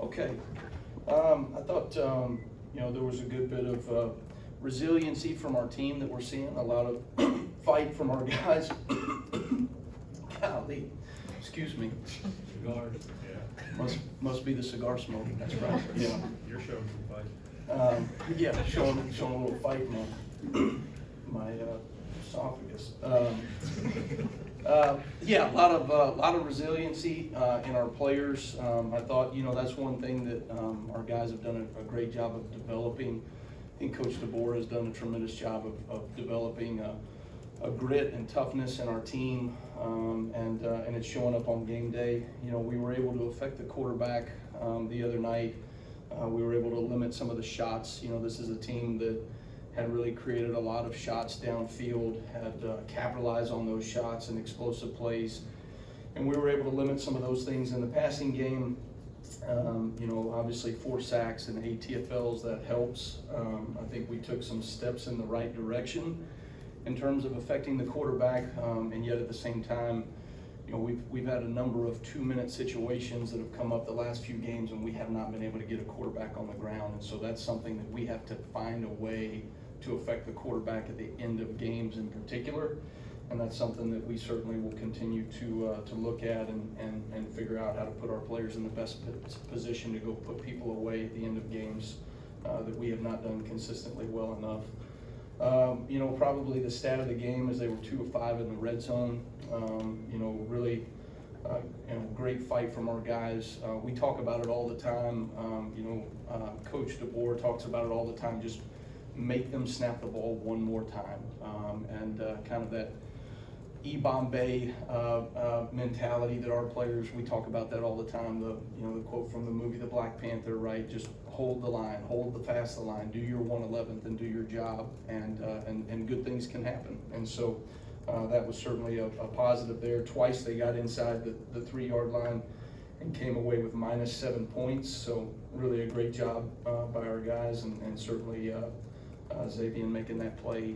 Okay. I thought, there was a good bit of resiliency from our team that we're seeing, a lot of fight from our guys. Golly, excuse me. Cigars, yeah. Must be the cigar smoking, that's right, yeah. You're showing some fight. Yeah, showing a little fight in my esophagus. Yeah, a lot of resiliency in our players. I thought, that's one thing that our guys have done a great job of developing. I think Coach DeBoer has done a tremendous job of developing a grit and toughness in our team, and it's showing up on game day. We were able to affect the quarterback the other night. We were able to limit some of the shots. This is a team that had really created a lot of shots downfield, had capitalized on those shots and explosive plays. And we were able to limit some of those things in the passing game. Obviously 4 sacks and 8 TFLs, that helps. I think we took some steps in the right direction in terms of affecting the quarterback, and yet at the same time, we've had a number of 2-minute situations that have come up the last few games, and we have not been able to get a quarterback on the ground. And so that's something that we have to find a way to affect the quarterback at the end of games in particular. And that's something that we certainly will continue to look at and figure out how to put our players in the best position to go put people away at the end of games that we have not done consistently well enough. Probably the stat of the game is they were 2 of 5 in the red zone. Really, great fight from our guys. We talk about it all the time. Coach DeBoer talks about it all the time. Just make them snap the ball one more time, and kind of that Bombay mentality that our players, we talk about that all the time. The quote from the movie The Black Panther, right? Just hold the line, fast the line, do your 1/11th and do your job, and good things can happen. And so that was certainly a positive there. Twice they got inside the 3-yard line and came away with -7 points. So really a great job by our guys, and certainly Xavier making that play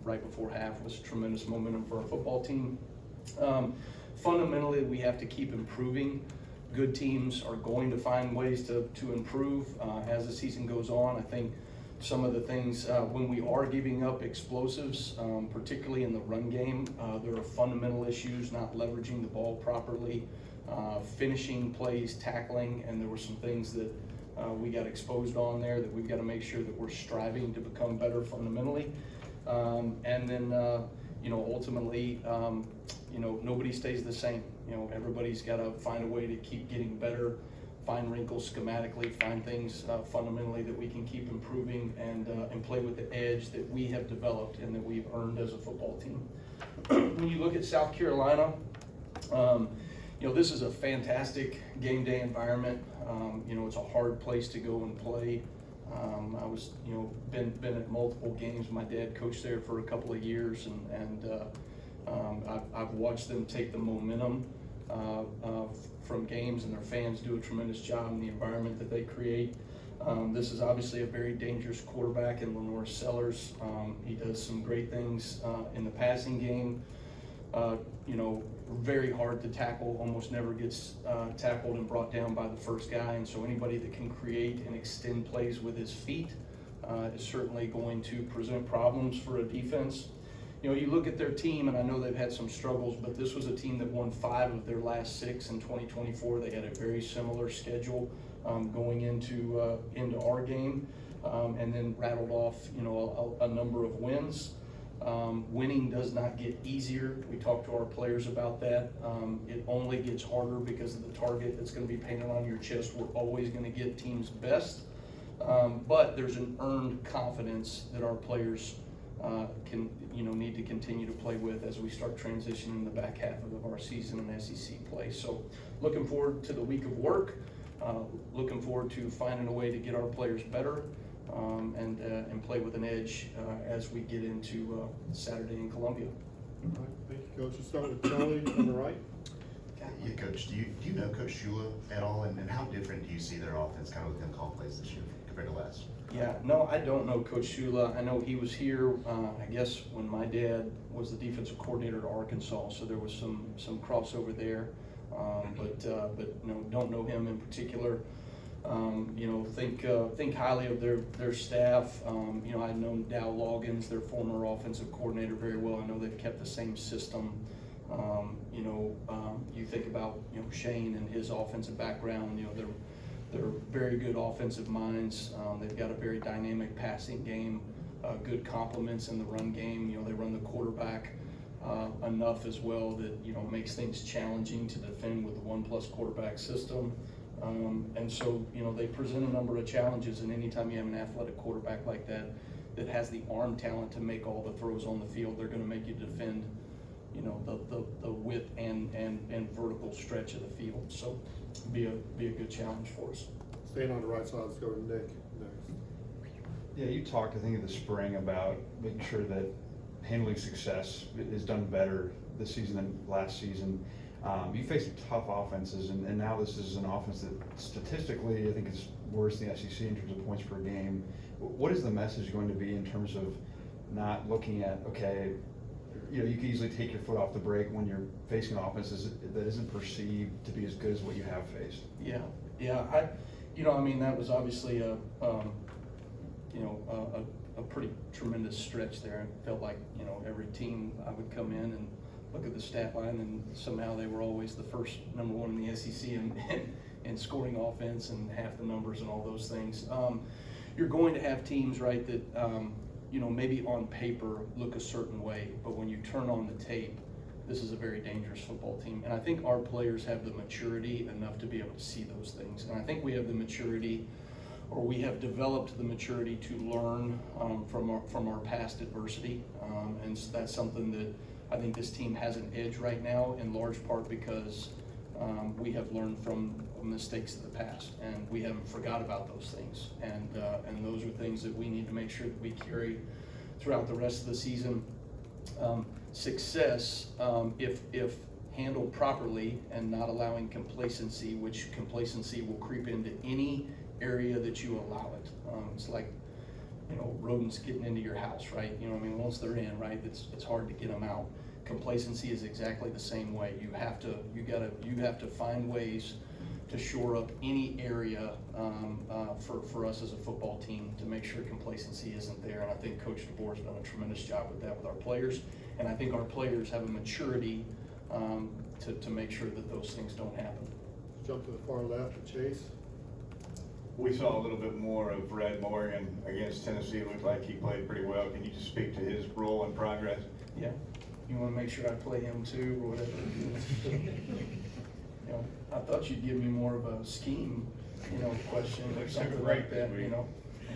right before half was tremendous momentum for our football team. Fundamentally, we have to keep improving. Good teams are going to find ways to improve as the season goes on. I think some of the things, when we are giving up explosives, particularly in the run game, there are fundamental issues, not leveraging the ball properly, finishing plays, tackling, and there were some things that we got exposed on there that we've got to make sure that we're striving to become better fundamentally. And then, ultimately, nobody stays the same. Everybody's got to find a way to keep getting better, find wrinkles schematically, find things fundamentally that we can keep improving, and play with the edge that we have developed and that we've earned as a football team. When you look at South Carolina, this is a fantastic game day environment. It's a hard place to go and play. I was, been at multiple games. My dad coached there for a couple of years, and I've watched them take the momentum from games, and their fans do a tremendous job in the environment that they create. This is obviously a very dangerous quarterback in Lenore Sellers. He does some great things in the passing game. Very hard to tackle, almost never gets tackled and brought down by the first guy. And so anybody that can create and extend plays with his feet is certainly going to present problems for a defense. You look at their team, and I know they've had some struggles, but this was a team that won 5 of their last 6 in 2024. They had a very similar schedule going into our game, and then rattled off, a number of wins. Winning does not get easier. We talked to our players about that. It only gets harder because of the target that's going to be painted on your chest. We're always going to get teams best, but there's an earned confidence that our players can, need to continue to play with as we start transitioning in the back half of our season in SEC play. So looking forward to the week of work, looking forward to finding a way to get our players better, and play with an edge as we get into Saturday in Columbia. All right, thank you, Coach. We'll start with Charlie on the right. Yeah, Coach, do you know Coach Shula at all, and how different do you see their offense kind of with them call plays this year compared to last? Yeah, no, I don't know Coach Shula. I know he was here, I guess, when my dad was the defensive coordinator at Arkansas, so there was some crossover there. But no, don't know him in particular. Think highly of their staff. I've known Dow Loggins, their former offensive coordinator, very well. I know they've kept the same system. You think about Shane and his offensive background. They're very good offensive minds. They've got a very dynamic passing game, good complements in the run game. They run the quarterback enough as well that makes things challenging to defend with the 1+ quarterback system. And so they present a number of challenges, and anytime you have an athletic quarterback like that has the arm talent to make all the throws on the field, they're going to make you defend the width and vertical stretch of the field. So be a good challenge for us. Staying on the right side, let's go to Nick next. Yeah, you talked, I think, in the spring about making sure that handling success is done better this season than last season. You faced tough offenses, and now this is an offense that statistically I think is worse than the SEC in terms of points per game. What is the message going to be in terms of not looking at, okay, you can easily take your foot off the brake when you're facing offenses that isn't perceived to be as good as what you have faced? Yeah. That was obviously a pretty tremendous stretch there. It felt like every team I would come in and look at the stat line, and somehow they were always the first number one in the SEC in scoring offense and half the numbers and all those things. You're going to have teams, right, that maybe on paper look a certain way, but when you turn on the tape, this is a very dangerous football team. And I think our players have the maturity enough to be able to see those things. And I think we have the maturity, or we have developed the maturity to learn from our past adversity. And so that's something that I think this team has an edge right now, in large part because we have learned from mistakes of the past, and we haven't forgot about those things. And those are things that we need to make sure that we carry throughout the rest of the season. Success, if handled properly and not allowing complacency, which complacency will creep into any area that you allow it. It's like rodents getting into your house, right? Once they're in, right, it's hard to get them out. Complacency is exactly the same way. You have to find ways to shore up any area for us as a football team to make sure complacency isn't there. And I think Coach DeBoer has done a tremendous job with that with our players. And I think our players have a maturity to make sure that those things don't happen. Let's jump to the far left to Chase. We saw a little bit more of Red Morgan against Tennessee. It looked like he played pretty well. Can you just speak to his role and progress? Yeah. You want to make sure I play him too, or whatever. I thought you'd give me more of a scheme, question or something like that. I'll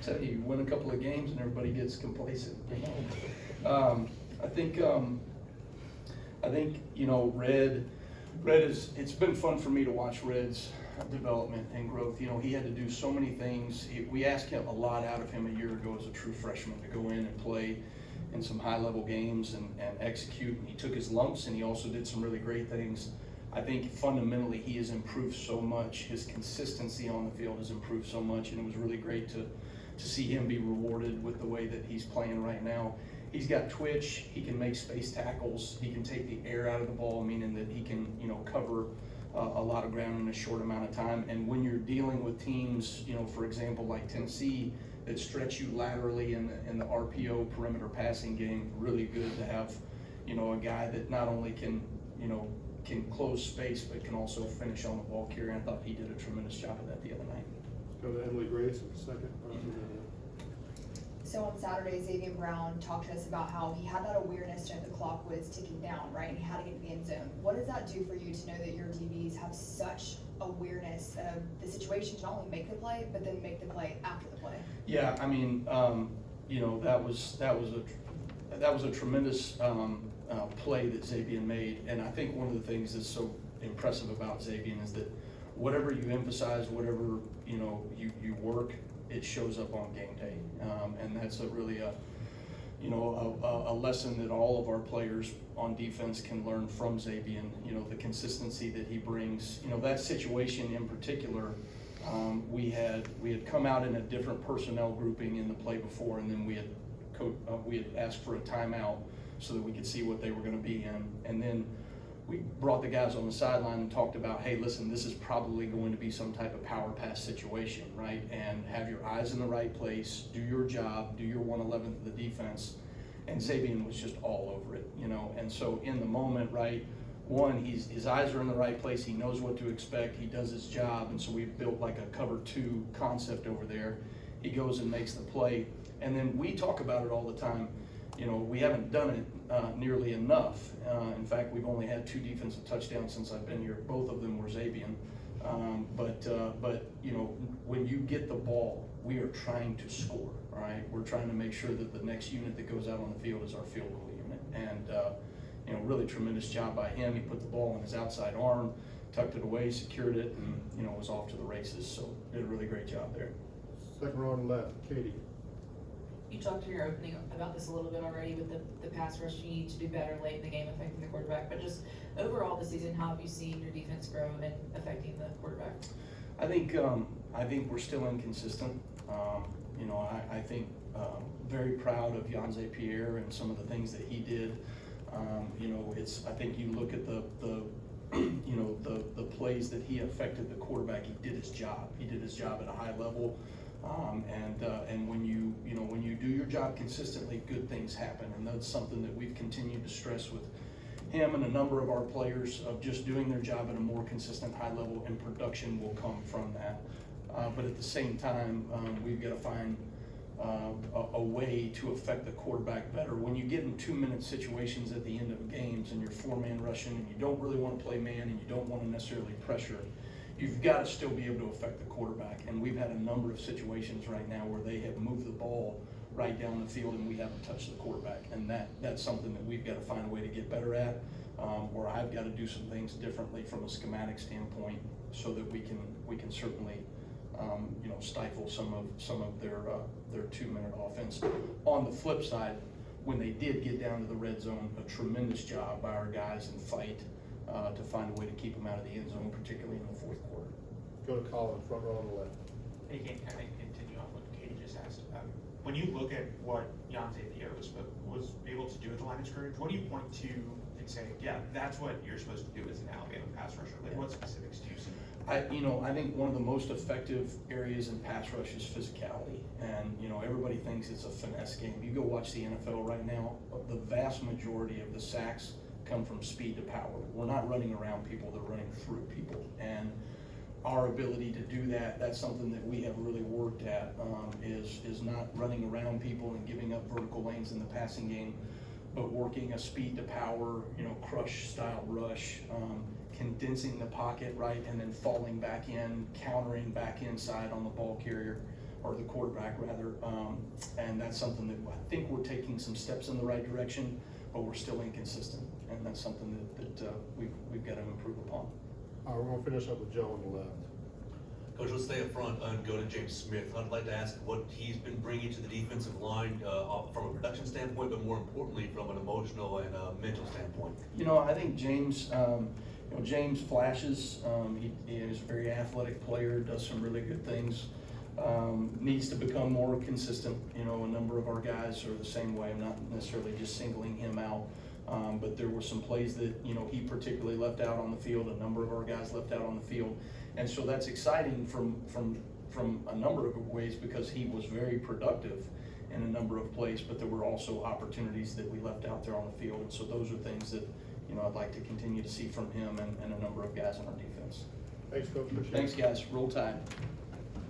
tell you, you win a couple of games and everybody gets complacent. I think Red is. It's been fun for me to watch Red's development and growth. He had to do so many things. We asked him a lot out of him a year ago as a true freshman to go in and play in some high-level games and execute. And he took his lumps, and he also did some really great things. I think fundamentally he has improved so much. His consistency on the field has improved so much, and it was really great to see him be rewarded with the way that he's playing right now. He's got twitch. He can make space tackles. He can take the air out of the ball, meaning that he can cover a lot of ground in a short amount of time. And when you're dealing with teams, for example, like Tennessee, that stretch you laterally in the RPO perimeter passing game, really good to have, a guy that not only can close space, but can also finish on the ball carrier. I thought he did a tremendous job of that the other night. Let's go to Emily Grace in a second. So on Saturday, Xavier Brown talked to us about how he had that awareness that the clock was ticking down, right? And he had to get to the end zone. What does that do for you to know that your DBs have such awareness of the situation to not only make the play, but then make the play after the play? Yeah, that was a tremendous play that Xavier made, and I think one of the things that's so impressive about Xavier is that whatever you emphasize, whatever you work, it shows up on game day, and that's a lesson that all of our players on defense can learn from Xavier. The consistency that he brings. That situation in particular, we had come out in a different personnel grouping in the play before, and then we had asked for a timeout so that we could see what they were going to be in, and then we brought the guys on the sideline and talked about, hey, listen, this is probably going to be some type of power pass situation, right? And have your eyes in the right place, do your job, do your 1/11th of the defense. And Zabian was just all over it, you know? And so in the moment, right, one, his eyes are in the right place, he knows what to expect, he does his job, and so we've built like a cover 2 concept over there. He goes and makes the play, and then we talk about it all the time. You know, we haven't done it nearly enough. In fact, we've only had 2 defensive touchdowns since I've been here. Both of them were Zabian. But you know, when you get the ball, we are trying to score, right? We're trying to make sure that the next unit that goes out on the field is our field goal unit. And you know, really tremendous job by him. He put the ball in his outside arm, tucked it away, secured it, and you know, was off to the races. So did a really great job there. Second row on the left, Katie. You talked in your opening about this a little bit already with the pass rush. You need to do better late in the game affecting the quarterback, but just overall this season, how have you seen your defense grow and affecting the quarterback? I think we're still inconsistent. You know, I think very proud of Yanze Pierre and some of the things that he did. You know, I think you look at the you know, the plays that he affected the quarterback. He did his job. He did his job at a high level. And when you do your job consistently, good things happen, and that's something that we've continued to stress with him and a number of our players, of just doing their job at a more consistent high level, and production will come from that. But at the same time, we've got to find a way to affect the quarterback better. When you get in 2-minute situations at the end of games and you're 4-man rushing and you don't really want to play man and you don't want to necessarily pressure, you've got to still be able to affect the quarterback. And we've had a number of situations right now where they have moved the ball right down the field and we haven't touched the quarterback. And that's something that we've got to find a way to get better at, or I've got to do some things differently from a schematic standpoint so that we can certainly you know, stifle some of their 2-minute offense. On the flip side, when they did get down to the red zone, a tremendous job by our guys in fight to find a way to keep them out of the end zone, particularly in the fourth quarter. Go to Colin, front row on the left. Hey, Kane, kind of continue on what Katie just asked about. When you look at what Yanze Pierre was able to do at the line of scrimmage, what do you point to and say, yeah, that's what you're supposed to do as an Alabama pass rusher? Like, what specifics do you see? I think one of the most effective areas in pass rush is physicality, and you know, everybody thinks it's a finesse game. You go watch the NFL right now, the vast majority of the sacks come from speed to power. We're not running around people, they're running through people. And our ability to do that, that's something that we have really worked at, is not running around people and giving up vertical lanes in the passing game, but working a speed to power, you know, crush style rush, condensing the pocket, right, and then falling back in, countering back inside on the ball carrier, or the quarterback rather, and that's something that I think we're taking some steps in the right direction, but we're still inconsistent, and that's something that we've got to improve upon. All right, we're gonna finish up with Joe on the left. Coach, let's stay up front and go to James Smith. I'd like to ask what he's been bringing to the defensive line from a production standpoint, but more importantly, from an emotional and mental standpoint. You know, I think James, James flashes. He is a very athletic player, does some really good things. Needs to become more consistent. You know, a number of our guys are the same way. I'm not necessarily just singling him out. But there were some plays that, you know, he particularly left out on the field. A number of our guys left out on the field. And so that's exciting from a number of ways, because he was very productive in a number of plays, but there were also opportunities that we left out there on the field. And so those are things that, you know, I'd like to continue to see from him and a number of guys on our defense. Thanks, Coach. Appreciate it. Thanks, guys. Roll Tide.